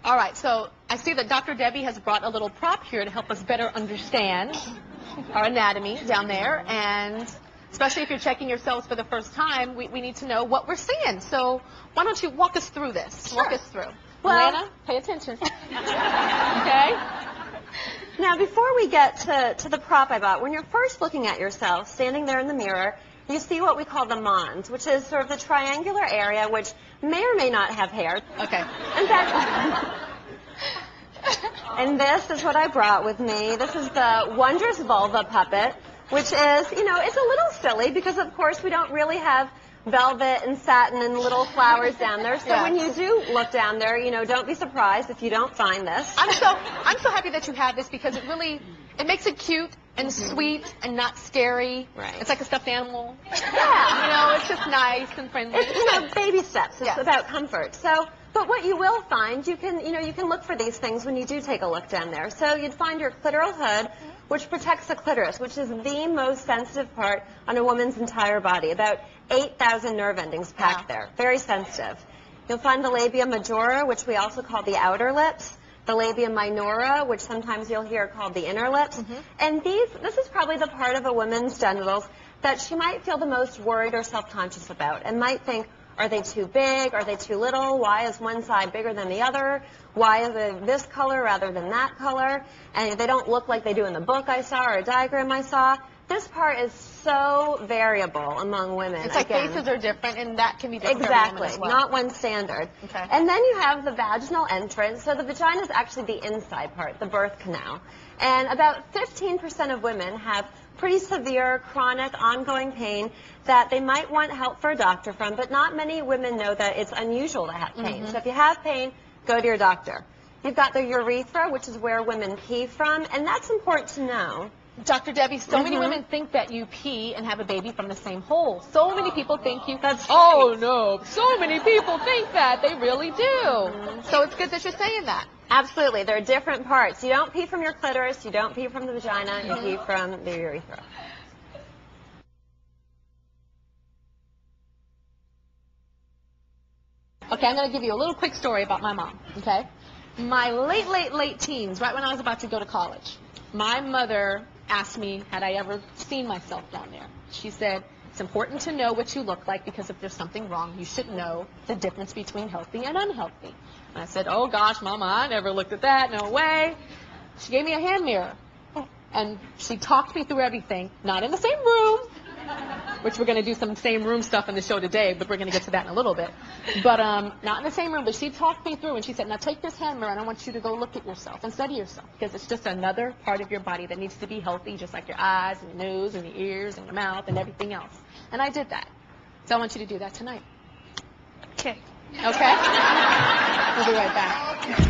All right, so I see that Dr. Debbie has brought a little prop here to help us better understand our anatomy down there, and especially if you're checking yourselves for the first time, we need to know what we're seeing. So why don't you walk us through this? Sure. Walk us through. Well, Lana, pay attention. Okay? Now, before we get to the prop I bought, when you're first looking at yourself, standing there in the mirror, you see what we call the mons, which is sort of the triangular area which may or may not have hair. Okay. In fact, and this is what I brought with me. This is the Wondrous Vulva Puppet, which is, you know, it's a little silly because, of course, we don't really have velvet and satin and little flowers down there. So yes. when you do look down there, you know, don't be surprised if you don't find this. I'm so happy that you have this because it makes it cute and sweet and not scary. Right. It's like a stuffed animal. Yeah. You know, it's just nice and friendly. It's, you know, baby steps. It's yes. about comfort. So, but what you will find, you can look for these things when you do take a look down there. So you'd find your clitoral hood, which protects the clitoris, which is the most sensitive part on a woman's entire body. About 8,000 nerve endings packed there. Very sensitive. You'll find the labia majora, which we also call the outer lips. The labia minora, which sometimes you'll hear called the inner lips. And this is probably the part of a woman's genitals that she might feel the most worried or self-conscious about and might think, are they too big? Are they too little? Why is one side bigger than the other? Why is it this color rather than that color? And they don't look like they do in the book I saw or a diagram I saw. This part is so variable among women. It's like faces are different, and that can be different Exactly, for women as well. not one standard. Okay. And then you have the vaginal entrance. So the vagina is actually the inside part, the birth canal. And about 15% of women have pretty severe, chronic, ongoing pain that they might want help for a doctor from, but not many women know that it's unusual to have pain. So if you have pain, go to your doctor. You've got the urethra, which is where women pee from, and that's important to know. Dr. Debbie, so many women think that you pee and have a baby from the same hole. So many people think you... That's oh, no. So many people think that. They really do. So it's good that you're saying that. Absolutely. There are different parts. You don't pee from your clitoris. You don't pee from the vagina. You pee from the urethra. Okay, I'm going to give you a little quick story about my mom, okay? My late teens, right when I was about to go to college, my mother asked me, had I ever seen myself down there? She said, it's important to know what you look like because if there's something wrong, you should know the difference between healthy and unhealthy. And I said, oh gosh, Mama, I never looked at that, no way. She gave me a hand mirror, and she talked me through everything, not in the same room, which we're going to do some same room stuff in the show today, but we're going to get to that in a little bit. But not in the same room, but she talked me through, and she said, now take this hand mirror, and I want you to go look at yourself and study yourself, because it's just another part of your body that needs to be healthy, just like your eyes and your nose and your ears and your mouth and everything else. And I did that. So I want you to do that tonight. Okay. Okay? We'll be right back.